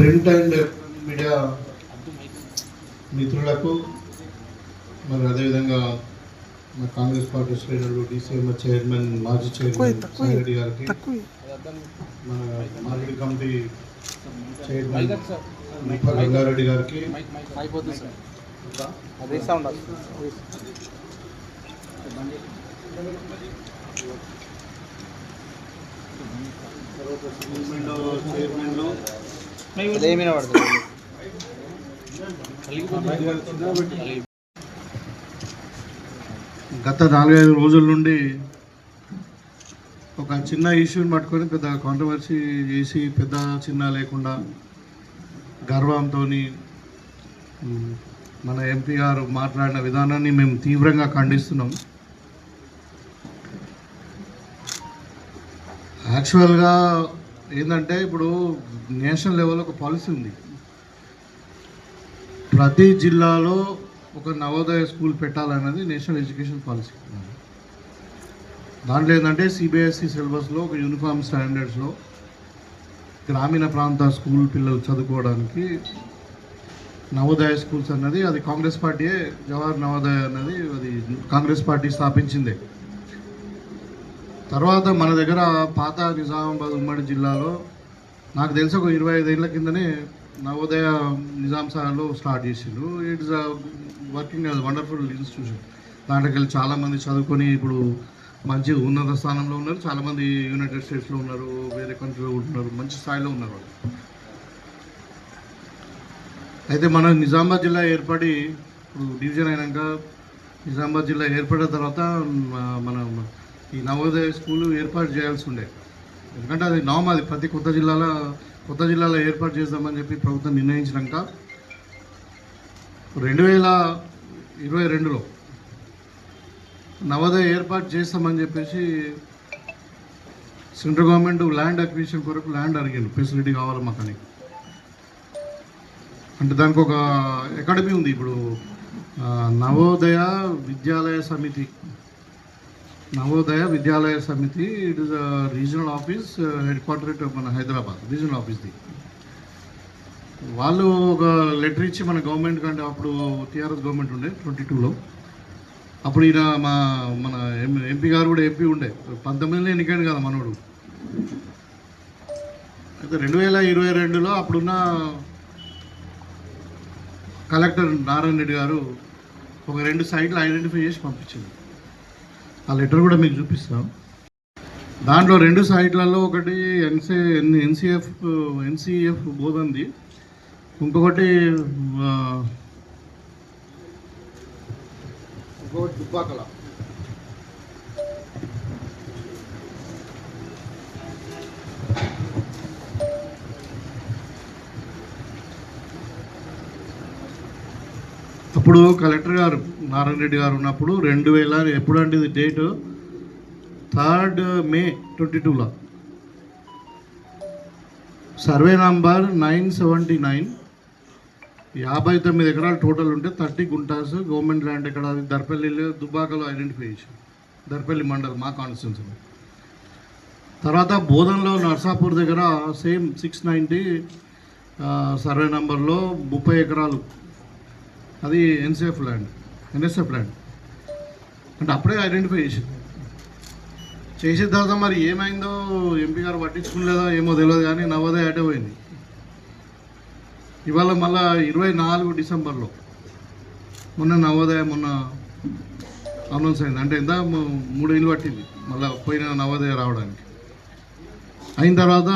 Print and media మిత్రులకు మరి అదేవిధంగా మా కాంగ్రెస్ పార్టీ శ్రేణులు డీసీఎం చైర్మన్ మాజీ చైర్మన్ సాయిరెడ్డి గారికి, మన మార్కెట్ కమిటీ చైర్మన్ రంగారెడ్డి గారికి, చైర్మన్లు గత 4-5 రోజుల నుండి ఒక చిన్న ఇష్యూని పట్టుకొని పెద్ద కాంట్రవర్సీ చేసి పెద్ద చిన్న లేకుండా గర్వంతో మన ఎంపీ గారు మాట్లాడిన విధానాన్ని మేము తీవ్రంగా ఖండిస్తున్నాం. యాక్చువల్గా ఏంటంటే ఇప్పుడు నేషనల్ లెవెల్లో ఒక పాలసీ ఉంది, ప్రతి జిల్లాలో ఒక నవోదయ స్కూల్ పెట్టాలన్నది నేషనల్ ఎడ్యుకేషన్ పాలసీ. దాంట్లో ఏంటంటే సిబిఎస్ఈ సిలబస్లో ఒక యూనిఫామ్ స్టాండర్డ్స్లో గ్రామీణ ప్రాంత స్కూల్ పిల్లలు చదువుకోవడానికి నవోదయ స్కూల్స్ అన్నది అది కాంగ్రెస్ పార్టీయే, జవహర్ నవోదయ అన్నది అది కాంగ్రెస్ పార్టీ స్థాపించిందే. తర్వాత మన దగ్గర పాత నిజామాబాద్ ఉమ్మడి జిల్లాలో నాకు తెలిసి ఒక 25 ఏళ్ళ కిందనే నవోదయ నిజాం సాగర్లో స్టార్ట్ చేసిండ్రు. It's working as wonderful institution. దాంట్లోకి వెళ్ళి చాలామంది చదువుకొని ఇప్పుడు మంచి ఉన్నత స్థానంలో ఉన్నారు. చాలామంది యునైటెడ్ స్టేట్స్లో ఉన్నారు, వేరే కంట్రీలో ఉంటున్నారు, మంచి స్థాయిలో ఉన్నారు వాళ్ళు. అయితే మన నిజామాబాద్ జిల్లా ఏర్పడి ఇప్పుడు డివిజన్ అయినాక నిజామాబాద్ జిల్లా ఏర్పడిన తర్వాత మన ఈ నవోదయ స్కూలు ఏర్పాటు చేయాల్సి ఉండే. ఎందుకంటే అది అది ప్రతి కొత్త జిల్లాలో ఏర్పాటు చేద్దామని చెప్పి ప్రభుత్వం నిర్ణయించినాక 2022లో నవోదయ ఏర్పాటు చేస్తామని చెప్పేసి సెంట్రల్ గవర్నమెంట్ ల్యాండ్ అక్విజిషన్ కొరకు ల్యాండ్ అడిగింది, ఫెసిలిటీ కావాలి మాకని. అంటే దానికి ఒక అకాడమీ ఉంది ఇప్పుడు, నవోదయ విద్యాలయ సమితి. It is regional office, head quarter మన హైదరాబాద్ రీజనల్ ఆఫీస్ది. వాళ్ళు ఒక లెటర్ ఇచ్చి మన గవర్నమెంట్ కంటే అప్పుడు టీఆర్ఎస్ గవర్నమెంట్ ఉండే 22లో, అప్పుడు ఈయన మన ఎంపీ గారు కూడా ఎంపీ ఉండే, 19లో ఎన్నికైంది కదా మనోడు. అయితే 2022లో అప్పుడున్న కలెక్టర్ నారాయణ రెడ్డి గారు ఒక 2 సైట్లు ఐడెంటిఫై చేసి పంపించింది. ఆ లెటర్ కూడా మీకు చూపిస్తాం. దాంట్లో 2 సైట్లలో ఒకటి ఎన్సిఎఫ్ బోధంది, ఇంకొకటి దుబ్బాకల. అప్పుడు కలెక్టర్ గారు నారాయణ రెడ్డి గారు ఉన్నప్పుడు 2000 ఎప్పుడంటే ఇది డేటు 3 మే 2022లో సర్వే నంబర్ 979, 59 ఎకరాలు టోటల్ ఉంటే 30 గుంటాస్ గవర్నమెంట్ ల్యాండ్ ఎక్కడ అది దర్పల్లిలో దుబ్బాకలో ఐడెంటిఫై చేసి, దర్పల్లి మండల్ మా కాన్స్టిట్యున్సీలో. తర్వాత బోధన్లో నర్సాపూర్ దగ్గర సేమ్ 690 సర్వే నంబర్లో 30 ఎకరాలు, అది ఎన్ఎస్ఎఫ్ ల్యాండ్ అంటే అప్పుడే ఐడెంటిఫై చేసిన తర్వాత మరి ఏమైందో ఎంపీ గారు పట్టించుకోలేదో ఏమో తెలియదు, కానీ నవోదయ అటే పోయింది. ఇవాళ మళ్ళా 24 డిసెంబర్లో నవోదయ అనౌన్స్ అయింది. అంటే ఎంత 3 ఏళ్ళు పట్టింది మళ్ళీ పోయిన నవోదయ రావడానికి. అయిన తర్వాత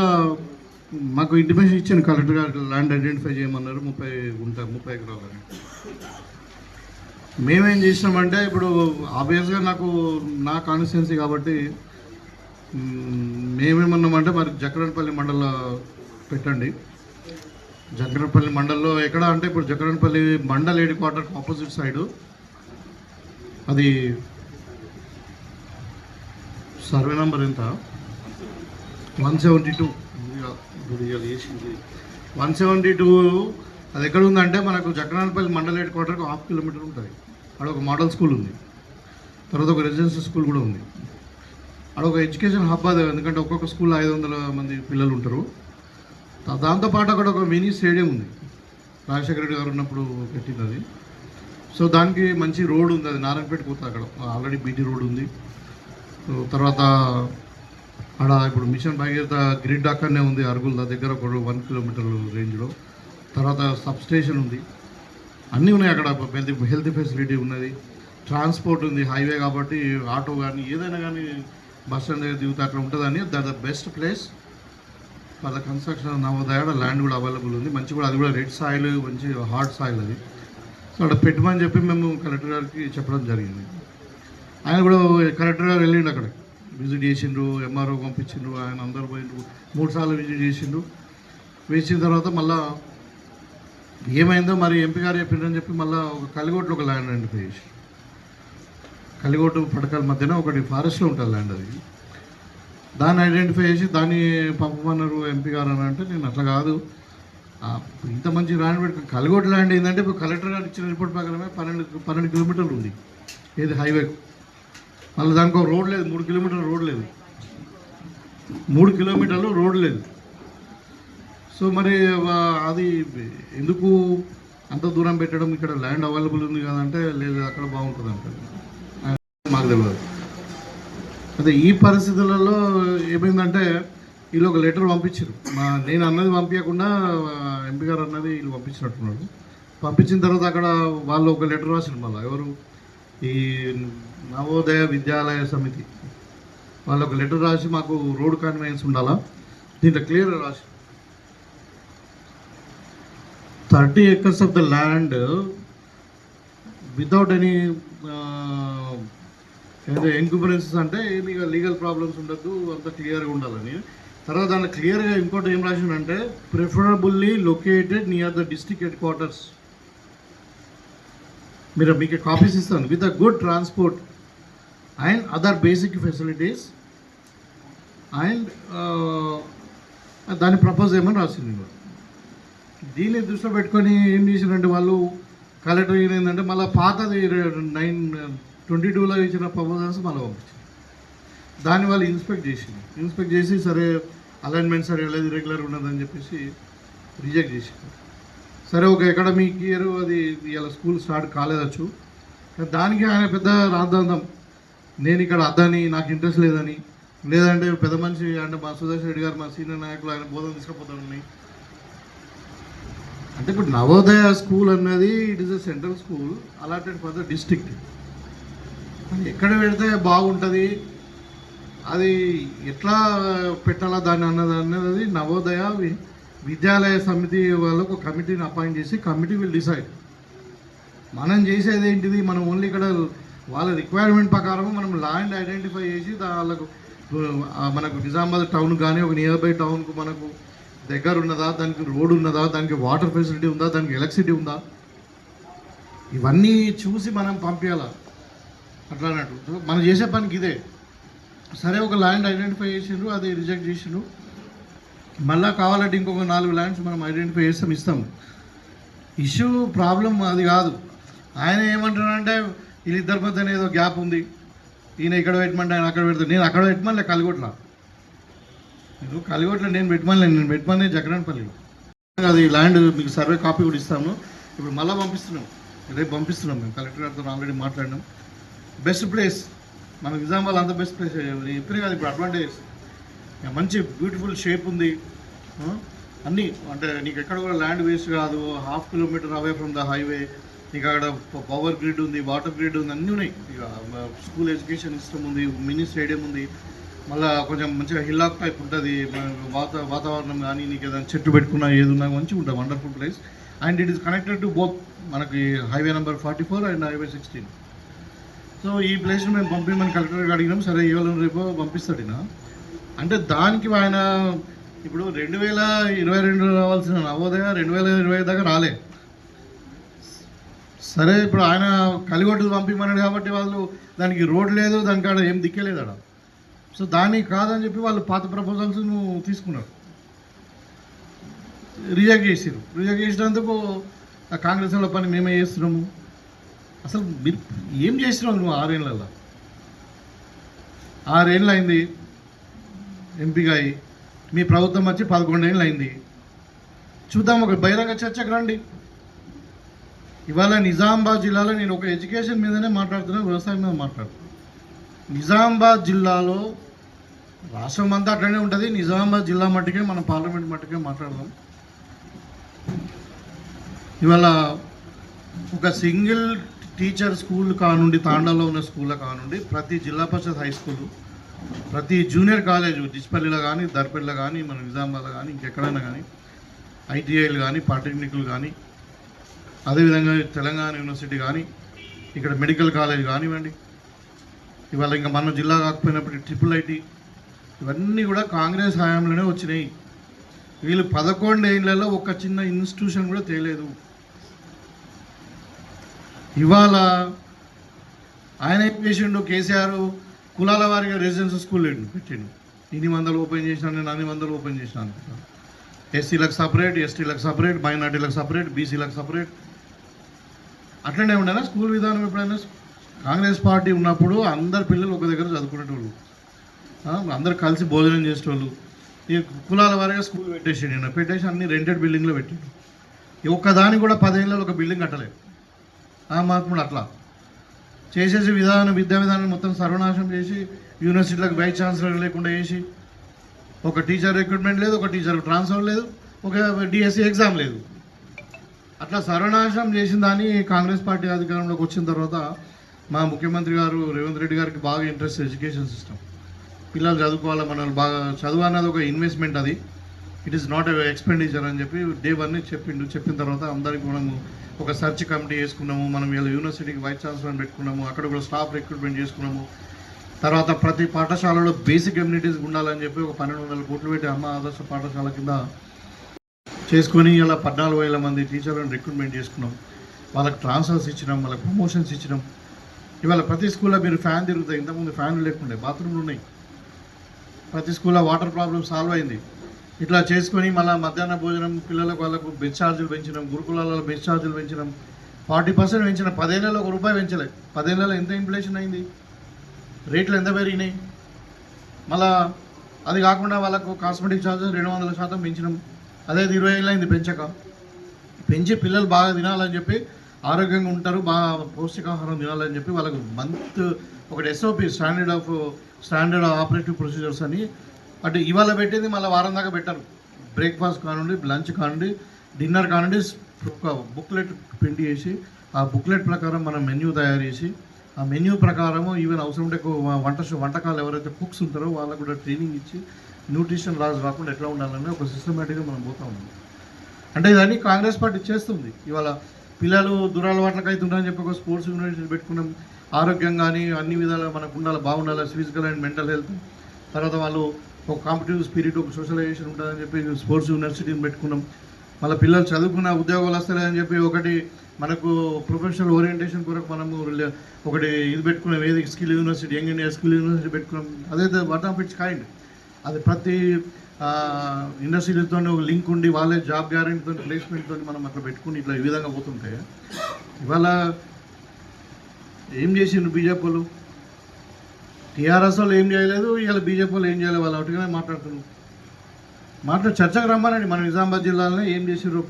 మాకు ఇంటిమేషన్ ఇచ్చాను కలెక్టర్ గారు, ల్యాండ్ ఐడెంటిఫై చేయమన్నారు 30 ఎకరాలని. మేమేం చేసినామంటే ఇప్పుడు ఆబ్వియస్గా నా కాన్స్టిట్యున్సీ కాబట్టి మేమేమన్నామంటే మరి జక్కరన్పల్లి మండల్లో పెట్టండి. జక్కరన్పల్లి మండల్లో ఎక్కడ అంటే ఇప్పుడు Jakkaranpalli mandal head quarter opposite side అది సర్వే నెంబర్ ఎంత 172 అది ఎక్కడ ఉందంటే మనకు జక్కరాన్పల్లి మండల్ హెడ్ క్వార్టర్కి 1/2 కిలోమీటర్ ఉంటుంది. అక్కడ ఒక మోడల్ స్కూల్ ఉంది, తర్వాత ఒక రెసిడెన్షియల్ స్కూల్ కూడా ఉంది. అక్కడ ఒక ఎడ్యుకేషన్ హబ్ అది, ఎందుకంటే ఒక్కొక్క స్కూల్లో 500 మంది పిల్లలు ఉంటారు. దాంతోపాటు అక్కడ ఒక మినీ స్టేడియం ఉంది, రాజశేఖర రెడ్డి గారు ఉన్నప్పుడు పెట్టినది. సో దానికి మంచి రోడ్ ఉంది, అది నారాయణపేట పోతుంది, అక్కడ ఆల్రెడీ బీటీ రోడ్ ఉంది. సో తర్వాత అక్కడ ఇప్పుడు మిషన్ భగీరథ గ్రిడ్ అక్కడనే ఉంది, అరుగుల దగ్గర ఒక 1 కిలోమీటర్ రేంజ్లో. తర్వాత సబ్ స్టేషన్ ఉంది, అన్నీ ఉన్నాయి అక్కడ. హెల్త్ ఫెసిలిటీ ఉన్నది, ట్రాన్స్పోర్ట్ ఉంది, హైవే కాబట్టి ఆటో కానీ ఏదైనా కానీ బస్ స్టాండ్ దగ్గర దిగుతా అక్కడ ఉంటుందని. The best place for the construction Navodaya. Land కూడా అవైలబుల్ ఉంది, మంచి కూడా, అది కూడా రెడ్ సాయిల్, మంచి హార్డ్ సాయిల్ అది. సో అక్కడ పెట్టమని చెప్పి మేము కలెక్టర్ గారికి చెప్పడం జరిగింది. ఆయన కూడా కలెక్టర్ గారు వెళ్ళిండు, అక్కడ విజిట్ చేసిండ్రు, ఎంఆర్ఓ పంపించిండ్రు, ఆయన అందరూ పోయిండ్రు, 3 సార్లు విజిట్ చేసిండ్రు. వేసిన తర్వాత మళ్ళీ ఏమైందో మరి ఎంపీ గారు చెప్పిండ్రని చెప్పి మళ్ళీ ఒక కలిగోట్లో ఒక ల్యాండ్ ఐడెంటిఫై చేసి, కలిగోటు పడకల మధ్యన ఒకటి ఫారెస్ట్లో ఉంటుంది ల్యాండ్, అది దాన్ని ఐడెంటిఫై చేసి దాన్ని పంపమన్నారు ఎంపీ గారు అని. అంటే నేను అట్లా కాదు, ఇంత మంచి ల్యాండ్ పెట్టి కలిగోటు ల్యాండ్ ఏంటంటే ఇప్పుడు కలెక్టర్ గారు ఇచ్చిన రిపోర్ట్ ప్రకారమే 12 కిలోమీటర్లు ఉంది ఏది హైవేకు. మళ్ళీ దానికి ఒక రోడ్ లేదు, 3 కిలోమీటర్ల రోడ్ లేదు, 3 కిలోమీటర్లు రోడ్ లేదు. సో మరి అది ఎందుకు అంత దూరం పెట్టడం, ఇక్కడ ల్యాండ్ అవైలబుల్ ఉంది కదంటే లేదు అక్కడ బాగుంటుంది అంటే మాకు తెలియదు. అదే ఈ పరిస్థితులలో ఏమైందంటే వీళ్ళు ఒక లెటర్ పంపించారు, నేను అన్నది పంపించకుండా ఎంపీ గారు అన్నది వీళ్ళు పంపించినట్టున్నాడు. పంపించిన తర్వాత అక్కడ వాళ్ళు ఒక లెటర్ రాసారు మళ్ళీ, ఎవరు ఈ నవోదయ విద్యాలయ సమితి వాళ్ళు ఒక లెటర్ రాసి మాకు రోడ్ కన్వీనియన్స్ ఉండాలా, దీంట్లో క్లియర్ రాసి 30 acres of the land without any ఏదో ఎంక్యూబరెన్సెస్, అంటే లీగల్ ప్రాబ్లమ్స్ ఉండద్దు, అంత క్లియర్గా ఉండాలని. తర్వాత దాంట్లో క్లియర్గా ఇంకోటి ఏం రాసిందంటే preferably located near the district head quarters. మీకు కాపీస్ ఇస్తాను, with a good transport and other basic facilities and దాన్ని ప్రపోజ్ చేయమని రాసింది. దీన్ని దృష్టిలో పెట్టుకొని ఏం చేశారంటే వాళ్ళు కలెక్టర్ ఏంటంటే మళ్ళీ పాతది 9/22లో ఇచ్చిన ప్రపోజల్స్ మళ్ళీ పంపించారు. దాన్ని వాళ్ళు ఇన్స్పెక్ట్ చేసి సరే అలైన్మెంట్ సరే లేదు, రెగ్యులర్ ఉన్నదని చెప్పేసి రిజెక్ట్ చేశారు. సరే ఒక అకాడమిక్ ఇయర్ అది ఇలా స్కూల్ స్టార్ట్ కాలేదచ్చు, దానికి ఆయన పెద్ద రాద్ధాంతం, నేను ఇక్కడ అద్దని నాకు ఇంట్రెస్ట్ లేదని, లేదంటే పెద్ద మనిషి అంటే మా సుదర్శన్ రెడ్డి గారు మా సీనియర్ నాయకులు ఆయన బోధన తీసుకుపోతారని. అంటే ఇప్పుడు నవోదయ స్కూల్ అన్నది it is a central school allotted for the district, ఎక్కడ పెడితే బాగుంటుంది, అది ఎట్లా పెట్టాలా దాన్ని అన్నది నవోదయ విద్యాలయ సమితి వాళ్ళకు ఒక కమిటీని అపాయింట్ చేసి కమిటీ విల్ డిసైడ్. మనం చేసేది ఏంటిది, మనం ఓన్లీ ఇక్కడ వాళ్ళ రిక్వైర్మెంట్ ప్రకారం మనం ల్యాండ్ ఐడెంటిఫై చేసి వాళ్ళకు మనకు నిజామాబాద్ టౌన్ కానీ ఒక నియర్ బై టౌన్కు మనకు దగ్గర ఉన్నదా, దానికి రోడ్ ఉన్నదా, దానికి వాటర్ ఫెసిలిటీ ఉందా, దానికి ఎలక్ట్రిసిటీ ఉందా, ఇవన్నీ చూసి మనం పంపించాలా. అట్లా అన్నట్టు మనం చేసే పనికి ఇదే. సరే ఒక ల్యాండ్ ఐడెంటిఫై చేసిండ్రు, అది రిజెక్ట్ చేసిండ్రు, మళ్ళీ కావాలంటే ఇంకొక 4 ల్యాండ్స్ మనం ఐడెంటిఫై చేస్తాం, ఇస్తాము. ఇష్యూ ప్రాబ్లం అది కాదు. ఆయన ఏమంటున్నారంటే వీళ్ళిద్దరి మధ్యన ఏదో గ్యాప్ ఉంది, ఈయన ఇక్కడ పెట్టమంటే ఆయన అక్కడ పెడతాడు, నేను అక్కడ పెట్టమని కలిగొట్లా, నేను కలిగొట్ల నేను పెట్టమని జగరాన్పల్లిలో. అది ల్యాండ్ మీకు సర్వే కాపీ కూడా ఇస్తాము, ఇప్పుడు మళ్ళీ పంపిస్తున్నాం, రేపు పంపిస్తున్నాం. మేము కలెక్టర్ గారితో ఆల్రెడీ మాట్లాడినాం. బెస్ట్ ప్లేస్ మన నిజామాబాద్, అంత బెస్ట్ ప్లేస్ ఎప్పుడు కాదు, ఇప్పుడు అడ్వాంటేజ్ మంచి బ్యూటిఫుల్ షేప్ ఉంది అన్నీ. అంటే నీకు ఎక్కడ కూడా ల్యాండ్ వేస్ట్ కాదు, 1/2 kilometre away from the highway, నీకు అక్కడ పవర్ గ్రిడ్ ఉంది, వాటర్ గ్రిడ్ ఉంది, అన్నీ ఉన్నాయి. ఇక స్కూల్ ఎడ్యుకేషన్ సిస్టమ్ ఉంది, మినీ స్టేడియం ఉంది, మళ్ళీ కొంచెం మంచిగా హిల్లాక్ టైప్ ఉంటుంది, వాతావరణం కానీ నీకు ఏదైనా చెట్టు పెట్టుకున్నా ఏది ఉన్నా మంచిగా ఉంటుంది, wonderful place. And it is connected to both మనకి highway number 44 and highway 16. So ఈ ప్లేస్ని మేము పంపించమని కలెక్టర్కి అడిగినాం. సరే ఇవాళ రేపు పంపిస్తాడు ఈయన. అంటే దానికి ఆయన ఇప్పుడు 2022 రావాల్సిన నవోదయ 2020 దాకా రాలే. సరే ఇప్పుడు ఆయన కలిగొట్టు పంపించమన్నాడు కాబట్టి వాళ్ళు దానికి రోడ్ లేదు, దానికి ఆడ ఏం దిక్కలేదు ఆడ. సో దానికి కాదని చెప్పి వాళ్ళు పాత ప్రపోజల్స్ తీసుకున్నారు, రిజెక్ట్ చేసారు. రిజెక్ట్ చేసినందుకు కాంగ్రెస్ వాళ్ళ పని మేమే చేస్తున్నాము. అసలు మీరు ఏం చేసినావు నువ్వు 6 ఏళ్ళలో? 6 ఏళ్ళు అయింది ఎంపీగా అయ్యి, మీ ప్రభుత్వం వచ్చి 11 ఏళ్ళు అయింది. చూద్దాం, ఒక బహిరంగ చర్చకు రండి. ఇవాళ నిజామాబాద్ జిల్లాలో నేను ఒక ఎడ్యుకేషన్ మీదనే మాట్లాడుతున్నా, వ్యవసాయం మీద మాట్లాడుతున్నాను. నిజామాబాద్ జిల్లాలో రాష్ట్రం అంతా అట్లనే ఉంటుంది, నిజామాబాద్ జిల్లా మట్టుకే మనం పార్లమెంట్ మట్టుకే మాట్లాడదాం. ఇవాళ ఒక సింగిల్ టీచర్ స్కూల్ కానుండి, తాండాలో ఉన్న స్కూల్లో కానుండి, ప్రతి జిల్లా పరిషత్ హై స్కూలు, ప్రతి జూనియర్ కాలేజ్ డిస్పల్లిలో కానీ, దర్పల్లిలో కానీ, మన నిజామాబాద్లో కానీ, ఇంకెక్కడైనా కానీ, ఐటీఐలు కానీ, పాలిటెక్నిక్లు కానీ, అదేవిధంగా తెలంగాణ యూనివర్సిటీ కానీ, ఇక్కడ మెడికల్ కాలేజ్ కానివ్వండి, ఇవాళ ఇంకా మన జిల్లా కాకపోయినప్పటికీ ట్రిపుల్ ఐటీ, ఇవన్నీ కూడా కాంగ్రెస్ హయాంలోనే వచ్చినాయి. వీళ్ళు 11 ఏళ్లలో ఒక చిన్న ఇన్స్టిట్యూషన్ కూడా తేలేదు. ఇవాళ ఆయన ఏం చేసిండు, కేసీఆర్ కులాల వారిగా రెసిడెన్షియల్ స్కూల్ పెట్టిండు. ఇన్ని 100 ఓపెన్ చేసినా, నేను అన్ని 100 ఓపెన్ చేసినా అనుకుంటాను. ఎస్సీలకు సపరేట్, ఎస్టీలకు సపరేట్, మైనార్టీలకు సపరేట్, బీసీలకు సపరేట్. అట్లనే ఉండేనా స్కూల్ విధానం? ఎప్పుడైనా కాంగ్రెస్ పార్టీ ఉన్నప్పుడు అందరు పిల్లలు ఒక దగ్గర చదువుకునేటోళ్ళు, అందరు కలిసి భోజనం చేసేటోళ్ళు. ఈ కులాల వారిగా స్కూల్ పెట్టేసి అన్ని రెంటెడ్ బిల్డింగ్లో పెట్టిండు. ఒక్కదానికి కూడా 10 ఏళ్ళలో ఒక బిల్డింగ్ కట్టలేదు ఆ మహాత్ముడు. అట్లా చేసేసి విద్యా విధానం మొత్తం సర్వనాశనం చేసి, యూనివర్సిటీలకు వైస్ ఛాన్సలర్ లేకుండా చేసి, ఒక టీచర్ రిక్రూట్మెంట్ లేదు, ఒక టీచర్ ట్రాన్స్ఫర్ లేదు, ఒక డిఎస్సి ఎగ్జామ్ లేదు. అట్లా సర్వనాశనం చేసిన దాన్ని కాంగ్రెస్ పార్టీ అధికారంలోకి వచ్చిన తర్వాత మా ముఖ్యమంత్రి గారు రేవంత్ రెడ్డి గారికి బాగా ఇంట్రెస్ట్ ఎడ్యుకేషన్ సిస్టమ్. పిల్లలు చదువుకోవాలి, మన బాగా చదువు అన్నది ఒక ఇన్వెస్ట్మెంట్, అది ఇట్ ఈస్ నాట్ ఎక్స్పెండిచర్ అని చెప్పి డే 1 చెప్పిండు. చెప్పిన తర్వాత అందరికి మనము ఒక సెర్చ్ కమిటీ వేసుకున్నాము. మనం ఇలా యూనివర్సిటీకి వైస్ ఛాన్సలర్ పెట్టుకున్నాము, అక్కడ కూడా స్టాఫ్ రిక్రూట్మెంట్ చేసుకున్నాము. తర్వాత ప్రతి పాఠశాలలో బేసిక్ కమ్యూనిటీస్ ఉండాలని చెప్పి ఒక 1200 కోట్లు పెట్టి అమ్మ ఆదర్శ పాఠశాల కింద చేసుకొని ఇలా 14,000 మంది టీచర్లను రిక్రూట్మెంట్ చేసుకున్నాం. వాళ్ళకి ట్రాన్స్ఫర్స్ ఇచ్చినాం, వాళ్ళకి ప్రమోషన్స్ ఇచ్చినాం. ఇవాళ ప్రతి స్కూల్లో మీరు ఫ్యాన్ తిరుగుతాయి, ఇంతకుముందు ఫ్యాన్లు లేకుండే, బాత్రూమ్లు ఉన్నాయి. ప్రతి స్కూల్లో వాటర్ ప్రాబ్లం సాల్వ్ అయింది. ఇట్లా చేసుకొని మళ్ళీ మధ్యాహ్న భోజనం పిల్లలకు వాళ్ళకు బెస్ ఛార్జీలు పెంచినాం, గురుకులాలలో బెస్ ఛార్జీలు పెంచినాం, 40% పెంచిన. 10 ఏళ్ళలో ₹1 పెంచలే. 10 ఏళ్ళలో ఎంత ఇన్ఫ్లేషన్ అయింది, రేట్లు ఎంత పెరిగినాయి. మళ్ళా అది కాకుండా వాళ్ళకు కాస్మెటిక్ ఛార్జెస్ 200% పెంచినాం. అదే 20 ఏళ్ళు అయింది పెంచి పిల్లలు బాగా తినాలని చెప్పి, ఆరోగ్యంగా ఉంటారు, బాగా పౌష్టికాహారం తినాలని చెప్పి వాళ్ళకు మంత్ ఒకటి ఎస్ఓపి, స్టాండర్డ్ ఆపరేటివ్ ప్రొసీజర్స్ అని అటు ఇవాళ పెట్టేది మళ్ళీ వారం దాకా పెట్టారు. బ్రేక్ఫాస్ట్ కానివ్వండి, లంచ్ కానివ్వండి, డిన్నర్ కానివ్వండి, ఒక బుక్లెట్ ప్రింట్ చేసి ఆ బుక్లెట్ ప్రకారం మనం మెన్యూ తయారు చేసి, ఆ మెన్యూ ప్రకారము ఈవెన్ అవసరం ఉంటే వంటకాలు ఎవరైతే కుక్స్ ఉంటారో వాళ్ళకు కూడా ట్రైనింగ్ ఇచ్చి న్యూట్రిషన్ లాస్ రాకుండా ఎట్లా ఉండాలని ఒక సిస్టమేటిక్గా మనం పోతా ఉన్నాం. అంటే ఇదన్నీ కాంగ్రెస్ పార్టీ చేస్తుంది. ఇవాళ పిల్లలు దురలవాట్లకు అవుతుంటారని చెప్పి ఒక స్పోర్ట్స్ యూనివర్సిటీ పెట్టుకున్నాం. ఆరోగ్యం కానీ అన్ని విధాలుగా మనకు ఉండాలి, బాగుండాలి, ఫిజికల్ అండ్ మెంటల్ హెల్త్. తర్వాత వాళ్ళు ఒక కాంపిటేటివ్ స్పిరిట్, ఒక సోషలైజేషన్ ఉంటుందని చెప్పి స్పోర్ట్స్ యూనివర్సిటీని పెట్టుకున్నాం. మళ్ళీ పిల్లలు చదువుకున్న ఉద్యోగాలు వస్తాయని చెప్పి ఒకటి మనకు ప్రొఫెషనల్ ఓరియంటేషన్ కొరకు మనము ఒకటి ఇది పెట్టుకున్నాం, ఏది skill university, young India skill university పెట్టుకున్నాం. అదైతే వన్ ఆఫ్ ఇట్స్ కైండ్. అది ప్రతి ఇండస్ట్రీలతో ఒక లింక్ ఉండి వాళ్ళే జాబ్ గ్యారెంటీతో ప్లేస్మెంట్తో మనం అట్లా పెట్టుకుని ఇట్లా ఈ విధంగా పోతుంటే, ఇవాళ ఏం చేసిండ్రు బీజేపీ వాళ్ళు? టీఆర్ఎస్ వాళ్ళు ఏం చేయలేదు, ఇవాళ బీజేపీ వాళ్ళు ఏం చేయలేదు. వాళ్ళు ఒకటిగానే మాట్లాడుతున్నారు. చర్చకు రమ్మానండి. మన నిజామాబాద్ జిల్లాలో ఏం చేసారు?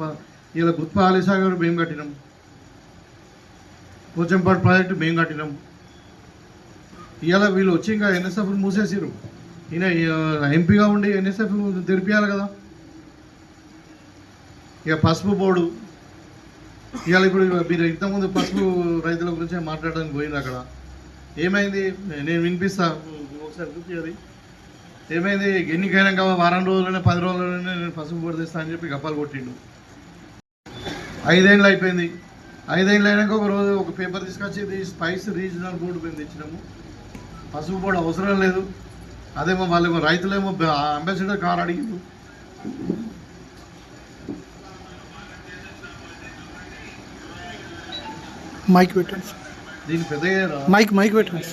ఇలా గుత్ప ఆలీసాగర్ మేము కట్టినాం, పోచంపాడు ప్రాజెక్టు మేము కట్టినాం. ఇవాళ వీళ్ళు వచ్చి ఇంకా ఎన్ఎస్ఎఫ్ మూసేసారు. ఈయన ఎంపీగా ఉండి ఎన్ఎస్ఎఫ్ తెరిపియాలి కదా. ఇక పసుపు బోర్డు ఇవాళ ఇప్పుడు మీరు ఇంతకుముందు పసుపు రైతుల గురించి మాట్లాడడానికి పోయింది. అక్కడ ఏమైంది నేను వినిపిస్తా, ఒకసారి చూపించాలి. ఏమైంది? ఎన్నికైనాక వారం రోజుల్లోనే 10 రోజుల్లోనే నేను పసుపు బోర్డు తెస్తా అని చెప్పి గప్పాలు కొట్టిండు. 5 ఏళ్ళు అయిపోయింది. 5 ఏళ్ళు అయినాక ఒక రోజు ఒక పేపర్ తీసుకొచ్చి స్పైస్ రీజనల్ బోర్డు మీద తెచ్చినాము. పసుపు బోర్డు అవసరం లేదు. అదేమో వాళ్ళేమో రైతులేమో అంబాసిడర్ కార్ అడిగిండు. మైక్ పెట్టండి, దీని పెద్ద మైక్ పెట్టండి.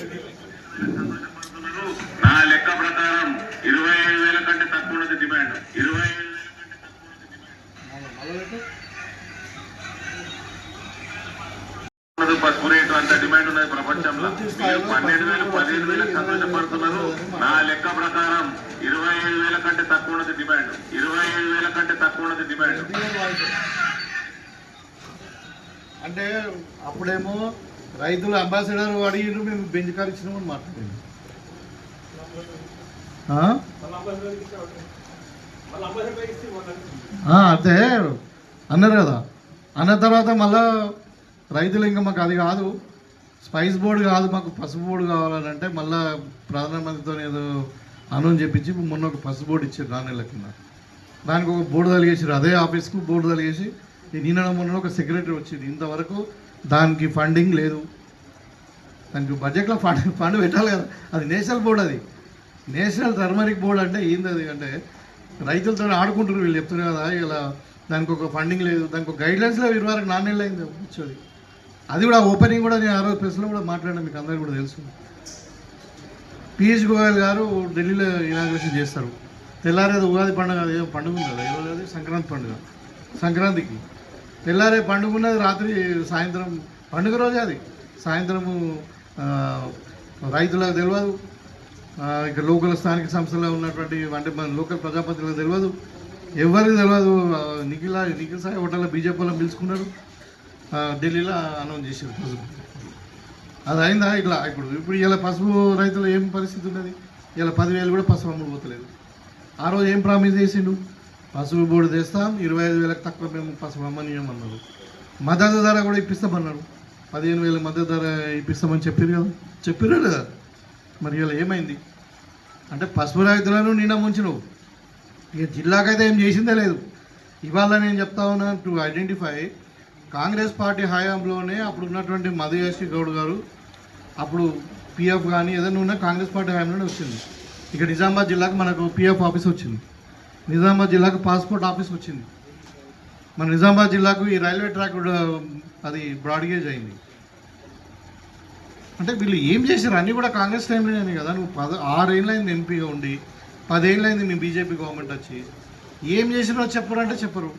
నా లెక్క ప్రకారం 27,000 కంటే తక్కువ ఉన్నది డిమాండ్. 27,000 పసుపు రేటు అంత డిమాండ్ ఉన్నది ప్రపంచంలో. 12,000 15,000 సంతోషపడుతున్నారు. నా లెక్క ప్రకారం 27,000 కంటే తక్కువ ఉన్నది డిమాండ్. 27,000 కంటే తక్కువ ఉన్నది డిమాండ్. అంటే అప్పుడేమో రైతులు అంబాసిడర్ అడిగిరు, మేము బెంచ్ కార్ ఇచ్చినామని మాట్లాడింది. అదే అన్నారు కదా. అన్న తర్వాత మళ్ళా రైతులు ఇంకా మాకు అది కాదు, స్పైస్ బోర్డు కాదు, మాకు పసుపు బోర్డు కావాలని అంటే మళ్ళీ ప్రధానమంత్రితో ఏదో అనౌన్స్ చెప్పించి మొన్న ఒక పసుపు బోర్డు ఇచ్చారు 4 నెలల కింద. దానికి ఒక బోర్డు తలిగేసారు, అదే ఆఫీస్కు బోర్డు తలిగేసి నిన్న మొన్న ఒక సెక్రటరీ వచ్చింది. ఇంతవరకు దానికి ఫండింగ్ లేదు, దానికి బడ్జెట్లో ఫండ్ పెట్టాలి కదా. అది నేషనల్ బోర్డు, అది నేషనల్ టర్మరిక్ బోర్డు. అంటే ఏంది అది అంటే రైతులతో ఆడుకుంటారు వీళ్ళు, చెప్తున్నారు కదా. ఇలా దానికి ఒక ఫండింగ్ లేదు, దానికి ఒక గైడ్లైన్స్లో 24 4 నెలలు అయింది వచ్చేది. అది కూడా ఓపెనింగ్ కూడా నేను 60 ప్రెస్లో కూడా మాట్లాడినా, మీకు అందరికీ కూడా తెలుసు. పీయూష్ గోయల్ గారు ఢిల్లీలో ఇనాగ్రేషన్ చేస్తారు. తెల్లారేది ఉగాది పండుగ, ఏదో పండుగ ఉంది కదా, ఈరోజు అది సంక్రాంతి పండుగ. సంక్రాంతికి తెల్లారే పండుగ ఉన్నది, రాత్రి సాయంత్రం పండుగ రోజే అది. సాయంత్రము రైతులకు తెలియదు, ఇక లోకల్ స్థానిక సంస్థలో ఉన్నటువంటి అంటే మన లోకల్ ప్రజాపతిలకు తెలియదు, ఎవరికి తెలియదు. నిఖిల్ సాయి హోటల్లో బీజేపీ వాళ్ళని పిలుచుకున్నారు, ఢిల్లీలో అనౌన్స్ చేశారు పసుపు. అది అయిందా ఇట్లా. ఇప్పుడు ఇలా పసుపు రైతులు ఏం పరిస్థితి ఉన్నది? ఇలా 10,000 కూడా పసుపు అమ్ముడు పోతలేదు. ఆ రోజు ఏం ప్రామిస్ చేసిండు? పసుపు బోర్డు తెస్తాం, 25,000 తక్కువ మేము పసుపు అమ్మనీయమన్నారు. మద్దతు ధర కూడా ఇప్పిస్తామన్నారు, 15,000 మద్దతు ధర ఇప్పిస్తామని చెప్పారు కదా, చెప్పారు కదా. మరి ఇలా ఏమైంది అంటే పసుపు రైతులను నిన్న ముంచినవు, ఇక జిల్లాకైతే ఏం చేసిందే లేదు. ఇవాళ నేను చెప్తా ఉన్నా, టు ఐడెంటిఫై కాంగ్రెస్ పార్టీ హయాంలోనే అప్పుడు ఉన్నటువంటి మధుయాశ్రీ గౌడ్ గారు, అప్పుడు పిఎఫ్ కానీ ఏదైనా ఉన్నా కాంగ్రెస్ పార్టీ హయాంలోనే వచ్చింది. ఇక నిజామాబాద్ జిల్లాకు మనకు పిఎఫ్ ఆఫీస్ వచ్చింది, నిజామాబాద్ జిల్లాకు పాస్పోర్ట్ ఆఫీస్ వచ్చింది, మన నిజామాబాద్ జిల్లాకు ఈ రైల్వే ట్రాక్ అది బ్రాడ్గేజ్ అయింది. అంటే వీళ్ళు ఏం చేశారు? అన్నీ కూడా కాంగ్రెస్ టైంలోనే కదా. నువ్వు 6 ఏళ్ళైంది ఎంపీగా ఉండి, 10 ఏళ్ళైంది మీ బీజేపీ గవర్నమెంట్ వచ్చి, ఏం చేసినారో చెప్పరు అంటే చెప్పరు.